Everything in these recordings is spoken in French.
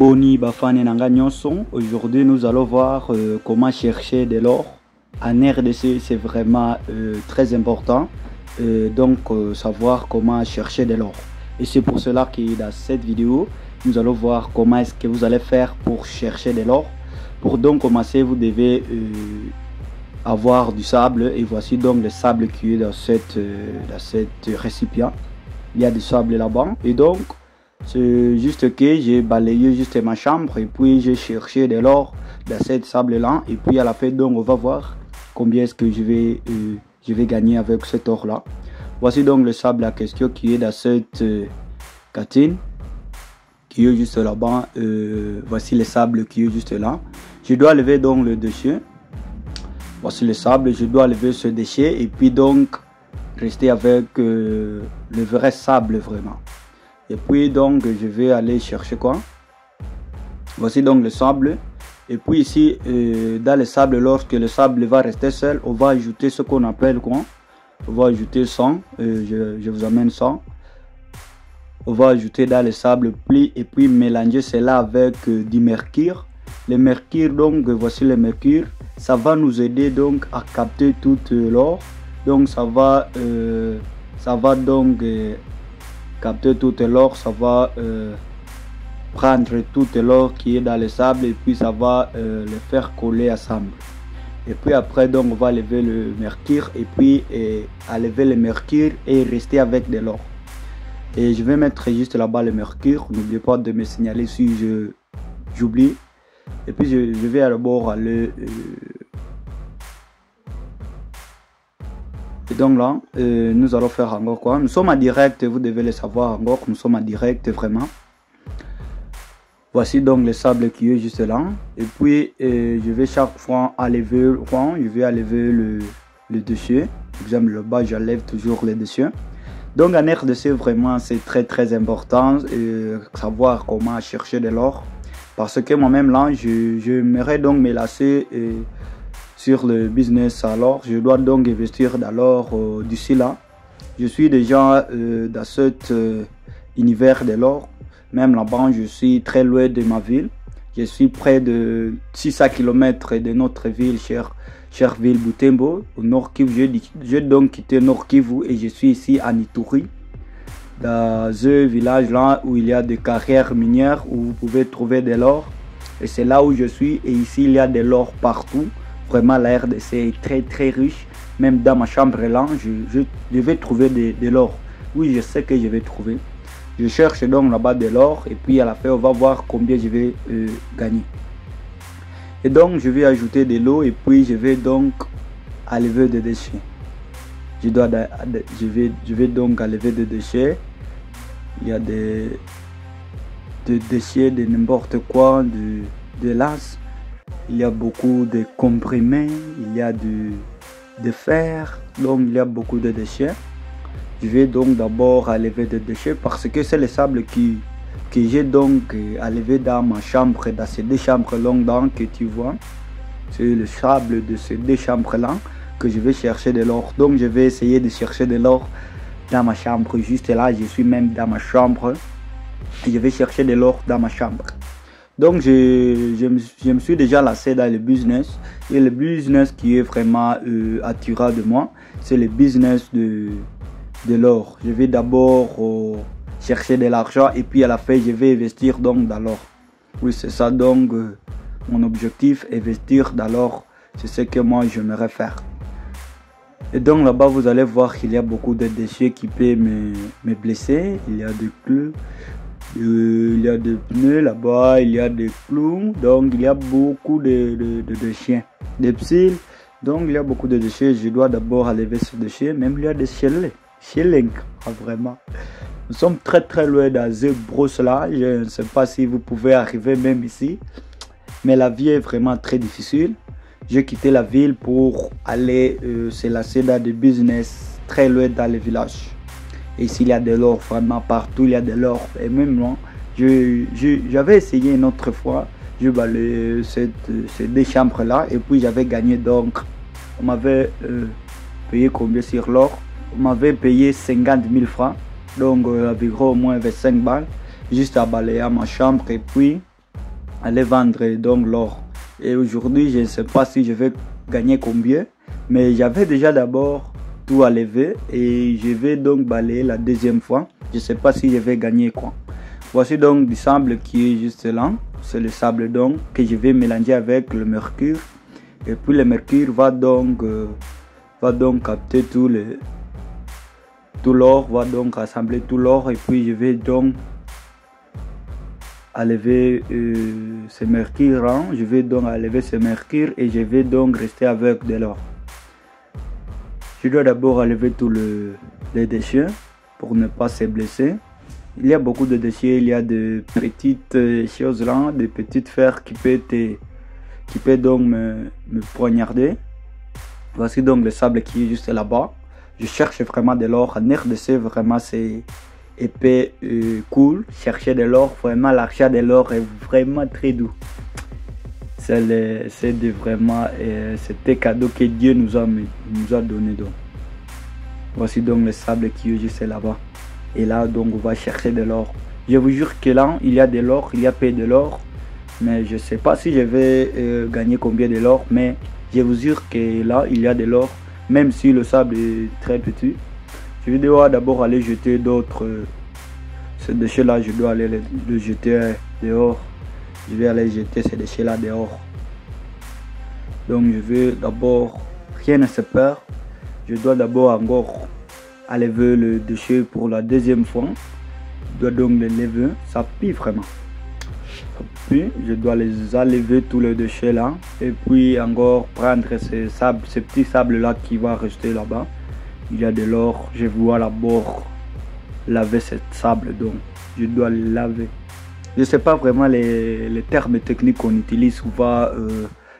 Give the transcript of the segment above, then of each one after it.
Boni Bafane Nanga Nyonson. Aujourd'hui, nous allons voir comment chercher de l'or. En RDC, c'est vraiment très important. Savoir comment chercher de l'or. Et c'est pour cela que dans cette vidéo, nous allons voir comment est-ce que vous allez faire pour chercher de l'or. Pour donc commencer, vous devez avoir du sable. Et voici donc le sable qui est dans cette récipient. Il y a du sable là-bas. Et donc, c'est juste que j'ai balayé juste ma chambre et puis j'ai cherché de l'or dans cette sable là. Et puis à la fin, donc on va voir combien est-ce que je vais gagner avec cet or là. Voici donc le sable à question qui est dans cette catine qui est juste là-bas. Voici le sable qui est juste là. Je dois lever donc le déchet. Voici le sable, je dois lever ce déchet et puis donc rester avec le vrai sable vraiment. Et puis donc je vais aller chercher quoi. Voici donc le sable. Et puis ici dans le sable, lorsque le sable va rester seul, on va ajouter ce qu'on appelle quoi. On va ajouter 100. Je vous amène 100. On va ajouter dans le sable pli et puis mélanger cela avec du mercure. Le mercure, donc voici le mercure. Ça va nous aider donc à capter toute l'or. Donc ça va donc capter toute l'or. Ça va prendre toute l'or qui est dans le sable et puis ça va le faire coller ensemble. Et puis après donc on va lever le mercure et puis à lever le mercure et rester avec de l'or. Et je vais mettre juste là-bas le mercure. N'oubliez pas de me signaler si j'oublie. Et puis je vais d'abord aller et donc là nous allons faire encore quoi. Nous sommes en direct, vous devez le savoir encore. Nous sommes en direct vraiment. Voici donc le sable qui est juste là. Et puis je vais chaque fois enlever le déchet. Par exemple le bas, j'enlève toujours le déchet. Donc en RDC vraiment c'est très important savoir comment chercher de l'or. Parce que moi-même là, j'aimerais donc me lancer sur le business à l'or. Je dois donc investir dans l'or d'ici là. Je suis déjà dans cet univers de l'or. Même là-bas, je suis très loin de ma ville. Je suis près de 600 km de notre ville, chère ville Butembo, au Nord Kivu. J'ai donc quitté Nord Kivu et je suis ici à Ituri, dans un village là où il y a des carrières minières où vous pouvez trouver de l'or. Et c'est là où je suis. Et ici, il y a de l'or partout. Vraiment, la RDC est très riche. Même dans ma chambre là, je vais trouver de l'or. Oui, je sais que je vais trouver. Je cherche donc là-bas de l'or. Et puis à la fin, on va voir combien je vais gagner. Et donc, je vais ajouter de l'eau. Et puis, je vais donc enlever des déchets. Je vais donc enlever des déchets. Il y a des déchets de n'importe quoi, de l'as. Il y a beaucoup de comprimés. Il y a de fer. Donc il y a beaucoup de déchets. Je vais donc d'abord enlever des déchets parce que c'est le sable que j'ai donc enlevé dans ma chambre, dans ces deux chambres longues que tu vois. C'est le sable de ces deux chambres là que je vais chercher de l'or. Donc je vais essayer de chercher de l'or dans ma chambre. Juste là, je suis même dans ma chambre. Et je vais chercher de l'or dans ma chambre. Donc je me suis déjà lancé dans le business. Et le business qui est vraiment attirant de moi, c'est le business de l'or. Je vais d'abord chercher de l'argent et puis à la fin, je vais investir donc dans l'or. Oui, c'est ça donc mon objectif, investir dans l'or. C'est ce que moi j'aimerais faire. Et donc là-bas, vous allez voir qu'il y a beaucoup de déchets qui peuvent me blesser. Il y a des clous, il y a des pneus là-bas, il y a des clous. Donc il y a beaucoup de déchets, des psylles. Donc il y a beaucoup de déchets. Je dois d'abord enlever ce déchet. Même il y a des shellings, vraiment. Nous sommes très loin dans ce brosse là. Je ne sais pas si vous pouvez arriver même ici. Mais la vie est vraiment très difficile. J'ai quitté la ville pour aller se lancer dans des business très loin dans les villages. Et ici, il y a de l'or vraiment partout, il y a de l'or. Et même moi, j'avais essayé une autre fois, je balayais ces deux chambres là et puis j'avais gagné donc. On m'avait payé combien sur l'or? On m'avait payé 50 000 francs, donc environ au moins 25 balles, juste à balayer ma chambre et puis aller vendre donc l'or. Et aujourd'hui, je ne sais pas si je vais gagner combien, mais j'avais déjà d'abord tout à lever et je vais donc balayer la deuxième fois. Je ne sais pas si je vais gagner quoi. Voici donc du sable qui est juste là. C'est le sable donc que je vais mélanger avec le mercure. Et puis le mercure va donc capter tout l'or, va donc rassembler tout l'or. Et puis je vais donc enlever ce mercure, hein. Je vais donc enlever ce mercure et je vais donc rester avec de l'or. Je dois d'abord enlever tous les déchets pour ne pas se blesser. Il y a beaucoup de déchets, il y a de petites choses là, des petites fers qui peut donc me poignarder. Voici donc le sable qui est juste là-bas. Je cherche vraiment de l'or. En RDC, vraiment c'est épais, cool. Chercher de l'or, vraiment l'achat de l'or est vraiment très doux. C'est vraiment c'était cadeau que Dieu nous a donné donc. Voici donc le sable qui est juste là-bas. Et là donc on va chercher de l'or. Je vous jure que là il y a de l'or, il y a peu de l'or. Mais je ne sais pas si je vais gagner combien de l'or. Mais je vous jure que là il y a de l'or. Même si le sable est très petit. Je vais devoir d'abord aller jeter d'autres. Ces déchets là je dois aller les jeter dehors. Je vais aller jeter ces déchets là dehors. Donc je vais d'abord, rien ne se perd. Je dois d'abord encore enlever le déchet pour la deuxième fois. Je dois donc les lever. Ça pue vraiment. Puis je dois les enlever tous les déchets là. Et puis encore prendre ces petits sables là qui va rester là-bas. Il y a de l'or. Je dois d'abord laver ce sable. Donc je dois les laver. Je ne sais pas vraiment les termes techniques qu'on utilise souvent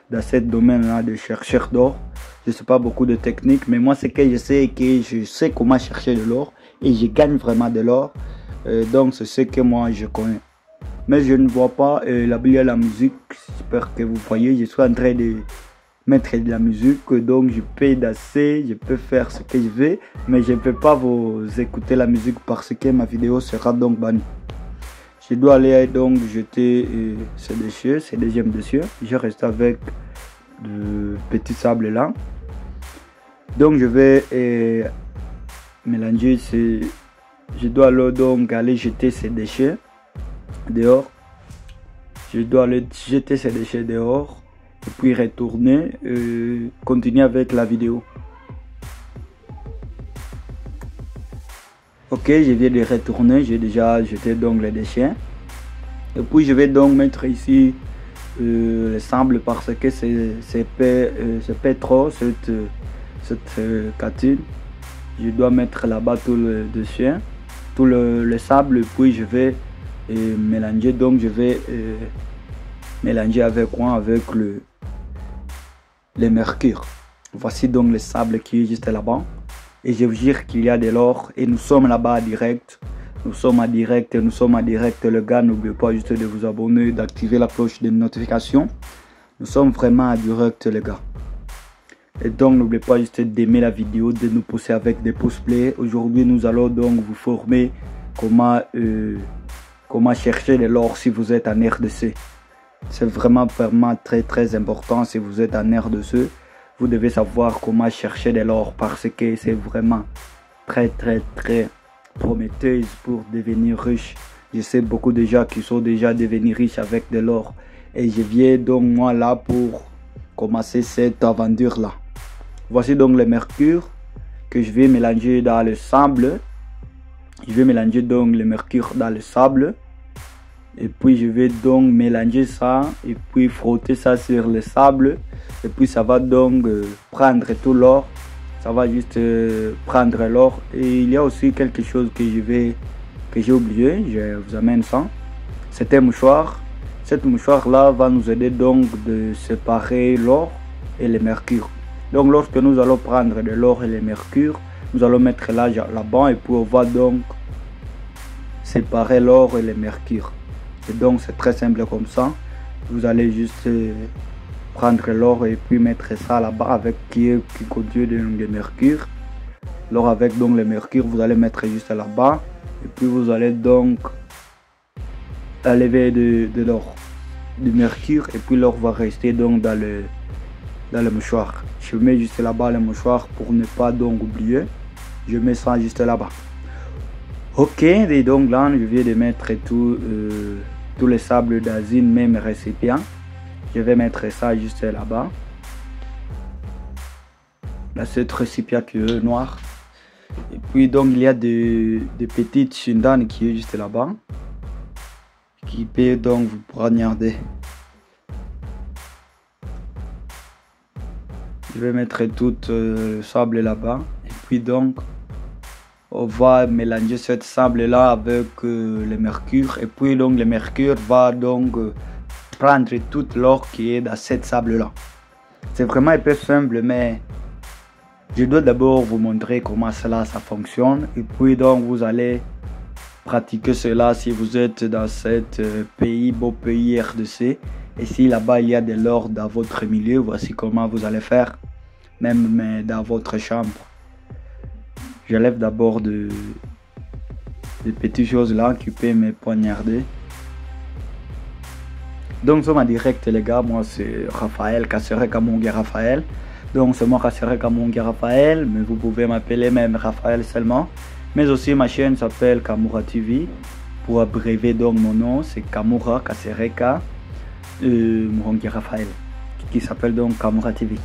dans ce domaine-là de chercheur d'or. Je ne sais pas beaucoup de techniques, mais moi, ce que je sais comment chercher de l'or et je gagne vraiment de l'or. Donc, c'est ce que moi, je connais. Mais je ne vois pas la musique. J'espère que vous voyez. Je suis en train de mettre de la musique. Donc, je peux danser, je peux faire ce que je veux. Mais je ne peux pas vous écouter la musique parce que ma vidéo sera donc bannie. Je dois aller donc jeter ces déchets, ces deuxièmes déchets. Je reste avec de petits sables là. Donc je vais mélanger je dois donc aller jeter ces déchets dehors. Je dois aller jeter ces déchets dehors et puis retourner continuer avec la vidéo. Ok, je viens de retourner, j'ai déjà jeté donc les déchets. Et puis je vais donc mettre ici le sable parce que c'est pas trop cette catine. Je dois mettre là-bas tout le déchet, tout le sable, et puis je vais mélanger. Donc je vais mélanger avec quoi? Avec le mercure. Voici donc le sable qui est juste là-bas. Et je vous jure qu'il y a de l'or et nous sommes là-bas direct. Nous sommes en direct, les gars. N'oubliez pas juste de vous abonner, d'activer la cloche de notification. Nous sommes vraiment en direct, les gars. Et donc, n'oubliez pas juste d'aimer la vidéo, de nous pousser avec des pouces bleus. Aujourd'hui, nous allons donc vous former comment chercher de l'or si vous êtes en RDC. C'est vraiment très important si vous êtes en RDC. Vous devez savoir comment chercher de l'or parce que c'est vraiment très prometteuse pour devenir riche. Je sais beaucoup de gens qui sont déjà devenus riches avec de l'or. Et je viens donc moi là pour commencer cette aventure là. Voici donc le mercure que je vais mélanger dans le sable. Je vais mélanger donc le mercure dans le sable. Et puis je vais donc mélanger ça et puis frotter ça sur le sable. Et puis ça va donc prendre tout l'or. Ça va juste prendre l'or. Et il y a aussi quelque chose que j'ai oublié. Je vous amène ça. C'est un mouchoir. Cette mouchoir là va nous aider donc de séparer l'or et le mercure. Donc lorsque nous allons prendre de l'or et le mercure, nous allons mettre là-bas et puis on va donc séparer l'or et le mercure. Et donc c'est très simple comme ça. Vous allez juste prendre l'or et puis mettre ça là-bas avec qui contient le mercure. L'or avec donc le mercure, vous allez mettre juste là-bas et puis vous allez donc enlever de l'or. du mercure et puis l'or va rester donc dans le mouchoir. Je mets juste là-bas le mouchoir pour ne pas donc oublier. Je mets ça juste là-bas. Ok, et donc là je viens de mettre tous les sables d'Asie, même récipients. Je vais mettre ça juste là-bas. Là, c'est ce récipient qui est noir. Et puis donc il y a des petites chindanes qui est juste là-bas. Qui peut donc vous poignarder. Je vais mettre tout le sable là-bas. Et puis donc on va mélanger ce sable là avec le mercure. Et puis donc le mercure va donc prendre toute l'or qui est dans cette sable là. C'est vraiment un peu simple, mais je dois d'abord vous montrer comment ça fonctionne. Et puis donc vous allez pratiquer cela si vous êtes dans cet beau pays RDC. Et si là-bas il y a de l'or dans votre milieu, voici comment vous allez faire, même dans votre chambre. J'enlève d'abord des petites choses là qui peuvent me poignarder. Donc nous sommes en direct les gars, moi c'est Raphaël, Kassere Kamungi Raphaël. Donc c'est moi Kassere Kamungi Raphaël, mais vous pouvez m'appeler même Raphaël seulement. Mais aussi ma chaîne s'appelle Kamura TV. Pour abrévier donc mon nom, c'est Kamura Kasereka Mungi Raphaël, qui s'appelle donc Kamura TV.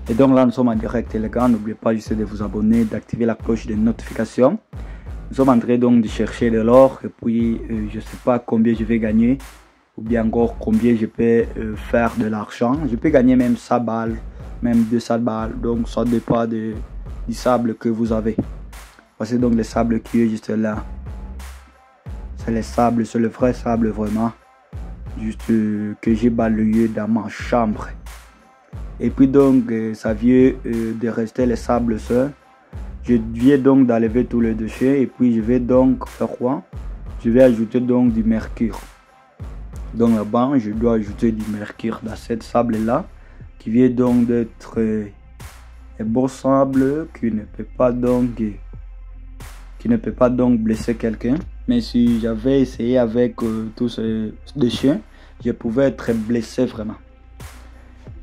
Et donc là nous sommes en direct les gars, n'oubliez pas juste de vous abonner, d'activer la cloche de notification. Nous sommes en train donc de chercher de l'or et puis je ne sais pas combien je vais gagner ou bien encore combien je peux faire de l'argent. Je peux gagner même 100 balles, même 200 balles, donc ça dépend du sable que vous avez. Voici donc le sable qui est juste là. C'est le sable, c'est le vrai sable vraiment, juste que j'ai balayé dans ma chambre. Et puis donc ça vient de rester le sable seul. Je viens donc d'enlever tous les déchets et puis je vais donc faire quoi? Je vais ajouter donc du mercure. Donc là-bas, je dois ajouter du mercure dans cette sable là, qui vient donc d'être un beau sable qui ne peut pas donc blesser quelqu'un. Mais si j'avais essayé avec tous ces déchets, je pouvais être blessé vraiment.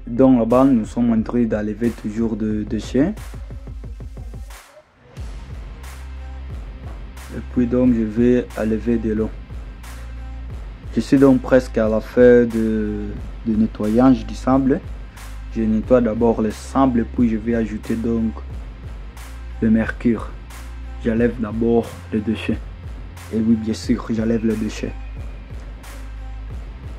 Donc là-bas, nous sommes en train d'enlever toujours de déchets. Et puis donc je vais enlever de l'eau. Je suis donc presque à la fin de nettoyage du sable. Je nettoie d'abord le sable puis je vais ajouter donc le mercure. J'enlève d'abord les déchets. Et oui, bien sûr, j'enlève les déchets.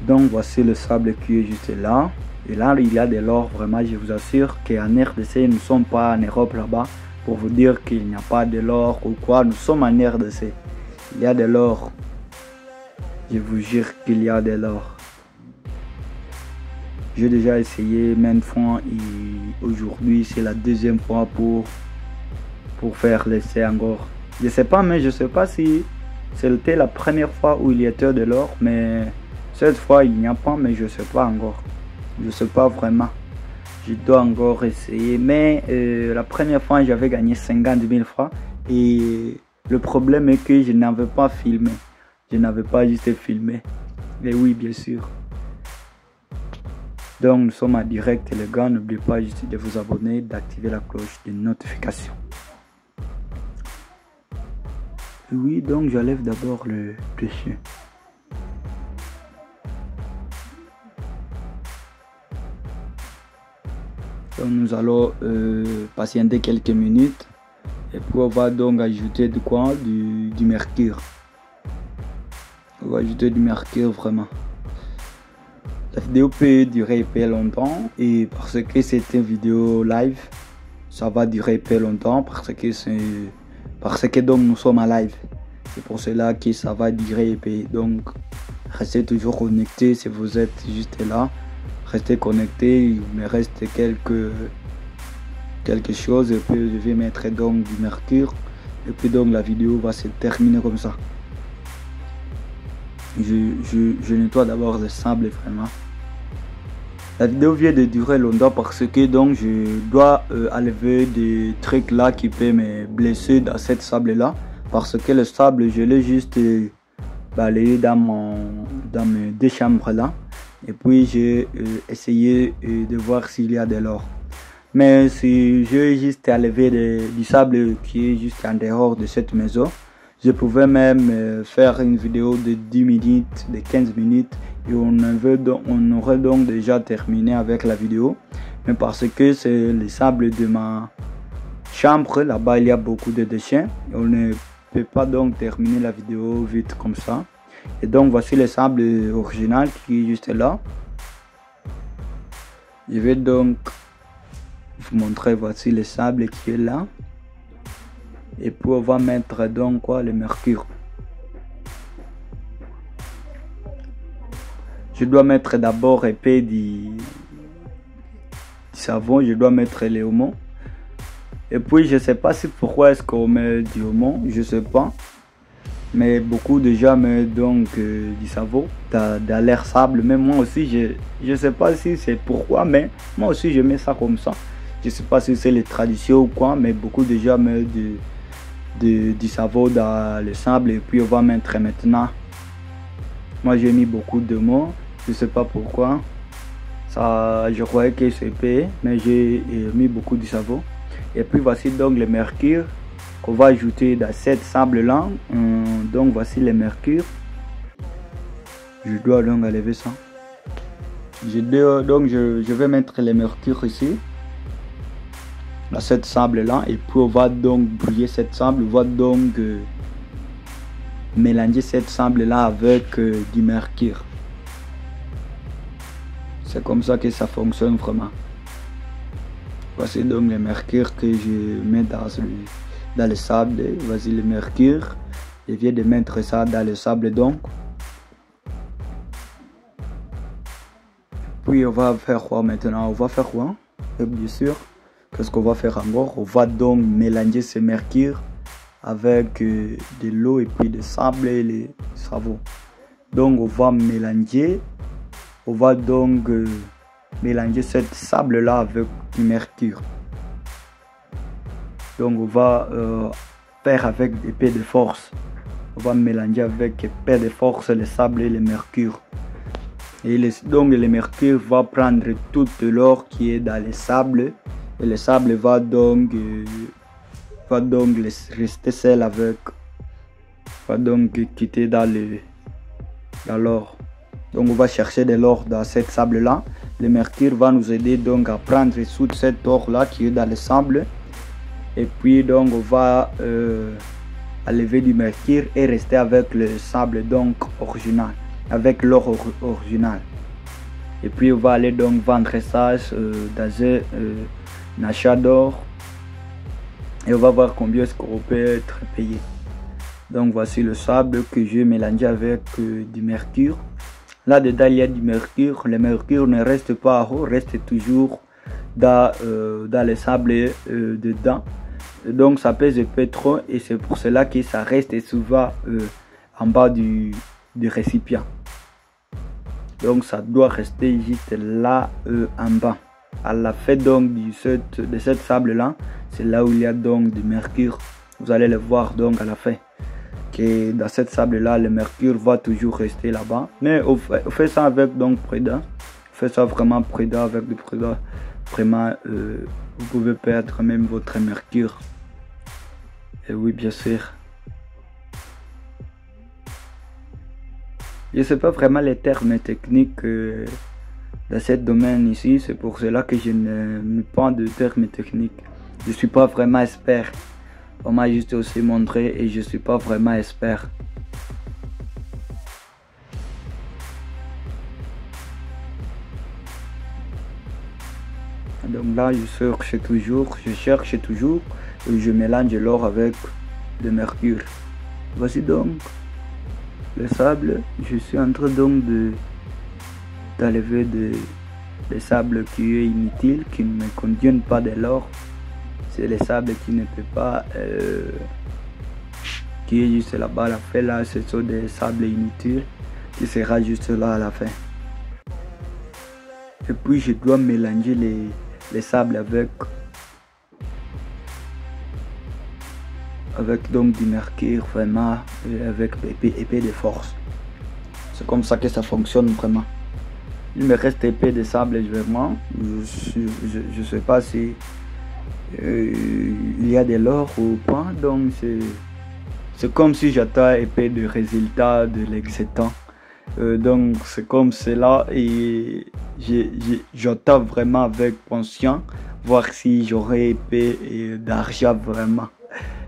Donc voici le sable qui est juste là. Et là, il y a de l'or, vraiment, je vous assure qu'en RDC, nous ne sommes pas en Europe là-bas pour vous dire qu'il n'y a pas de l'or ou quoi. Nous sommes en RDC. Il y a de l'or. Je vous jure qu'il y a de l'or. J'ai déjà essayé maintes fois et aujourd'hui, c'est la deuxième fois pour faire l'essai encore. Je sais pas, mais je sais pas si c'était la première fois où il y était de l'or, mais cette fois, il n'y a pas, mais je sais pas encore. Je sais pas vraiment. Je dois encore essayer. Mais la première fois, j'avais gagné 50 000 francs. Et le problème est que je n'avais pas filmé. Je n'avais pas juste filmé. Et oui, bien sûr. Donc, nous sommes en direct, les gars. N'oubliez pas juste de vous abonner, d'activer la cloche de notification. Et oui, donc j'enlève d'abord le déchet. Donc nous allons patienter quelques minutes et puis on va donc ajouter de quoi? Du mercure. On va ajouter du mercure vraiment. La vidéo peut durer peu longtemps et parce que c'est une vidéo live, ça va durer peu longtemps parce que donc nous sommes en live. C'est pour cela que ça va durer peu. Donc restez toujours connectés si vous êtes juste là. Restez connectés, il me reste quelque chose et puis je vais mettre donc du mercure et puis donc la vidéo va se terminer comme ça. Je nettoie d'abord le sable vraiment. La vidéo vient de durer longtemps parce que donc je dois enlever des trucs là qui peuvent me blesser dans cette sable là parce que le sable je l'ai juste balayé dans mes deux chambres là. Et puis j'ai essayé de voir s'il y a de l'or. Mais si j'ai juste enlevé du sable qui est juste en dehors de cette maison, je pouvais même faire une vidéo de 10 minutes, de 15 minutes, et on aurait donc déjà terminé avec la vidéo. Mais parce que c'est le sable de ma chambre, là-bas il y a beaucoup de déchets, on ne peut pas donc terminer la vidéo vite comme ça. Et donc voici le sable original qui est juste là. Je vais donc vous montrer, voici le sable qui est là. Et puis on va mettre donc quoi, le mercure. Je dois mettre d'abord épais du savon, je dois mettre les omo. Et puis je sais pas si pourquoi est-ce qu'on met du omo, je sais pas. Mais beaucoup de gens mettent donc du savon dans l'air sable. Mais moi aussi, je sais pas si c'est pourquoi, mais moi aussi je mets ça comme ça. Je sais pas si c'est les traditions ou quoi, mais beaucoup de gens mettent du savon dans le sable. Et puis on va mettre maintenant. Moi j'ai mis beaucoup de mots, je sais pas pourquoi. Ça, je croyais que c'est épais, mais j'ai mis beaucoup de savon. Et puis voici donc le mercure qu'on va ajouter dans cette sable là. Donc voici le mercure. Je dois donc enlever ça. Donc je vais mettre le mercure ici, dans cette sable là. Et puis on va donc brouiller cette sable. On va donc mélanger cette sable là avec du mercure. C'est comme ça que ça fonctionne vraiment. Voici donc le mercure que je mets dans le sable. Voici le mercure. Je viens de mettre ça dans le sable donc. Puis on va faire quoi maintenant? On va faire quoi? Et bien sûr, qu'est-ce qu'on va faire encore? On va donc mélanger ce mercure avec de l'eau et puis le sable et le savon. Donc on va mélanger. On va donc mélanger cette sable là avec du mercure. Donc on va faire avec épée de force. On va mélanger avec épée de force le sable et le mercure. Et donc le mercure va prendre tout l'or qui est dans le sable. Et le sable va donc rester seul avec. Va donc quitter dans l'or. Donc on va chercher de l'or dans cette sable là. Le mercure va nous aider donc à prendre sous cet or là qui est dans le sable. Et puis donc on va enlever du mercure et rester avec le sable donc original, avec l'or original. Et puis on va aller donc vendre ça dans un achat d'or. Et on va voir combien est-ce qu'on peut être payé. Donc voici le sable que j'ai mélangé avec du mercure. Là-dedans, il y a du mercure. Le mercure ne reste pas en haut, reste toujours dans le sable dedans. Donc, ça pèse peu trop et c'est pour cela que ça reste souvent en bas du récipient. Donc, ça doit rester juste là en bas. À la fin donc de cette sable-là, c'est là où il y a donc du mercure. Vous allez le voir donc à la fin. Que dans cette sable là le mercure va toujours rester là-bas, mais on fait ça avec donc prudent, on fait ça vraiment prudent, avec du prudent vraiment. Vous pouvez perdre même votre mercure. Et oui, bien sûr, je sais pas vraiment les termes techniques dans ce domaine ici, c'est pour cela que je ne mets pas de termes techniques. Je suis pas vraiment expert. On m'a juste aussi montré et je suis pas vraiment expert. Donc là je cherche toujours et je mélange l'or avec le mercure. Voici donc le sable. Je suis en train donc d'enlever des sables qui est inutile, qui ne contiennent pas de l'or. C'est les sables qui ne peut pas, qui est juste là-bas à la fin. Là, ce sont des sables inutiles qui sera juste là à la fin. Et puis je dois mélanger les sables avec donc du mercure vraiment, et avec épée de force. C'est comme ça que ça fonctionne vraiment. Il me reste épée de sable vraiment. Je sais pas si il y a de l'or ou pas. Donc c'est comme si j'attends épée de résultat de l'existant. Donc c'est comme cela et j'attends vraiment avec conscience voir si j'aurai épée d'argent vraiment.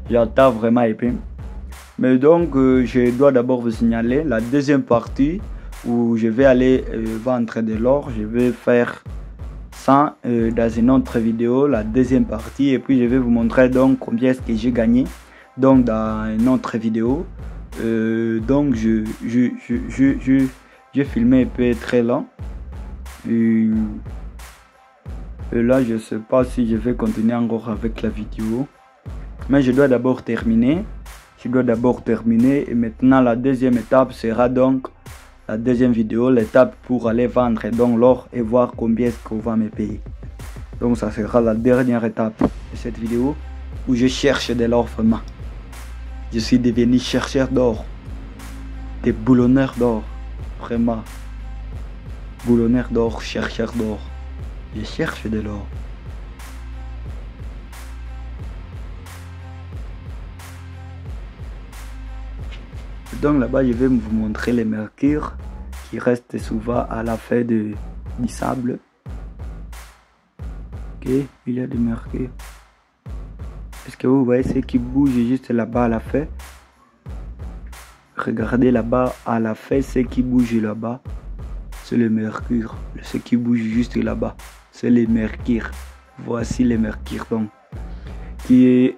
J'attends vraiment épée. Mais donc je dois d'abord vous signaler la deuxième partie où je vais aller vendre de l'or. Je vais faire ça dans une autre vidéo, la deuxième partie, et puis je vais vous montrer donc combien est-ce que j'ai gagné donc dans une autre vidéo. Donc j'ai filmé un peu très lent et là je sais pas si je vais continuer encore avec la vidéo, mais je dois d'abord terminer. Et maintenant la deuxième étape sera donc la deuxième vidéo, l'étape pour aller vendre donc l'or et voir combien est-ce qu'on va me payer. Donc ça sera la dernière étape de cette vidéo où je cherche de l'or vraiment. Je suis devenu chercheur d'or, des boulonneurs d'or, vraiment. Boulonneur d'or, chercheur d'or. Je cherche de l'or. Donc là-bas, je vais vous montrer les mercures qui restent souvent à la fin du sable. Ok, il y a des mercures. Est-ce que vous voyez ce qui bouge juste là-bas à la fin? Regardez là-bas à la fin, ce qui bouge là-bas, c'est le mercure. Ce qui bouge juste là-bas, c'est les mercures. Voici les mercures donc. Qui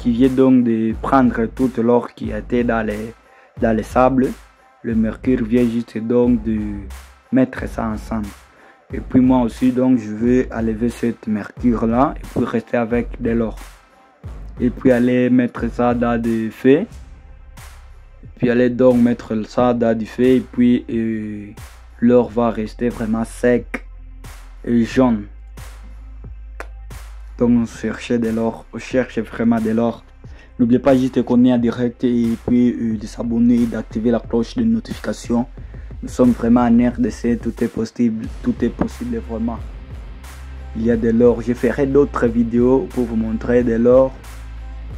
vient donc de prendre toute l'or qui était dans les sables. Le mercure vient juste donc de mettre ça ensemble. Et puis moi aussi donc je vais enlever cette mercure là et puis rester avec de l'or. Et puis aller mettre ça dans du feu. Et puis aller donc mettre ça dans du feu et puis l'or va rester vraiment sec et jaune. Donc on cherche de l'or, on cherche vraiment de l'or. N'oubliez pas juste qu'on est en direct et puis de s'abonner et d'activer la cloche de notification. Nous sommes vraiment en RDC, tout est possible vraiment. Il y a de l'or. Je ferai d'autres vidéos pour vous montrer de l'or.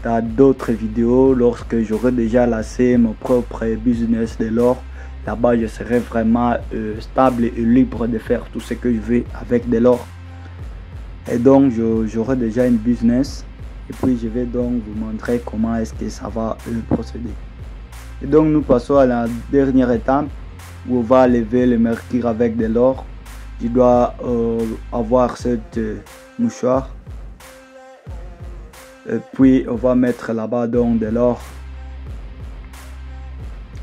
Dans d'autres vidéos, lorsque j'aurai déjà lancé mon propre business de l'or, là-bas je serai vraiment stable et libre de faire tout ce que je veux avec de l'or. Et donc j'aurai déjà une business. Et puis je vais donc vous montrer comment est-ce que ça va procéder. Et donc nous passons à la dernière étape où on va lever le mercure avec de l'or. Je dois avoir cette mouchoir. Et puis on va mettre là-bas donc de l'or.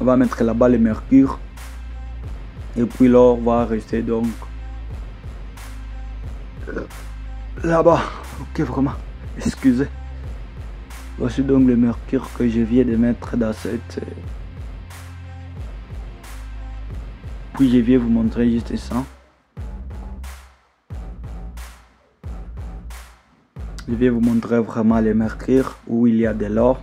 On va mettre là-bas le mercure. Et puis l'or va rester donc là-bas. Ok, vraiment. Excusez. Voici donc le mercure que je viens de mettre dans cette. Puis je viens vous montrer juste ça. Je vais vous montrer vraiment le mercure où il y a de l'or.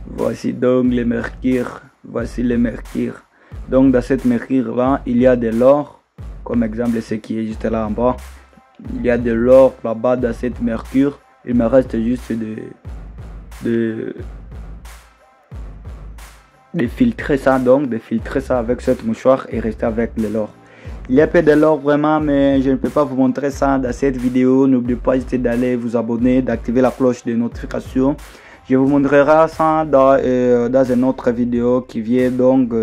Voici donc le mercure. Voici le mercure. Donc dans cette mercure là, il y a de l'or. Comme exemple, ce qui est juste là en bas. Il y a de l'or là-bas dans cette mercure. Il me reste juste de filtrer ça donc, de filtrer ça avec cette mouchoir et rester avec de l'or. Il y a peu de l'or vraiment, mais je ne peux pas vous montrer ça dans cette vidéo. N'oubliez pas d'aller vous abonner, d'activer la cloche de notification. Je vous montrerai ça dans une autre vidéo qui vient donc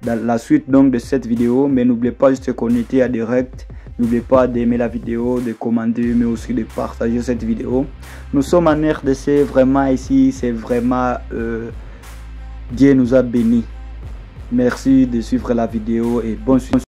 dans la suite donc de cette vidéo. Mais n'oubliez pas juste de connecter à direct. N'oubliez pas d'aimer la vidéo, de commenter, mais aussi de partager cette vidéo. Nous sommes en RDC, vraiment ici, c'est vraiment Dieu nous a bénis. Merci de suivre la vidéo et bonne suite.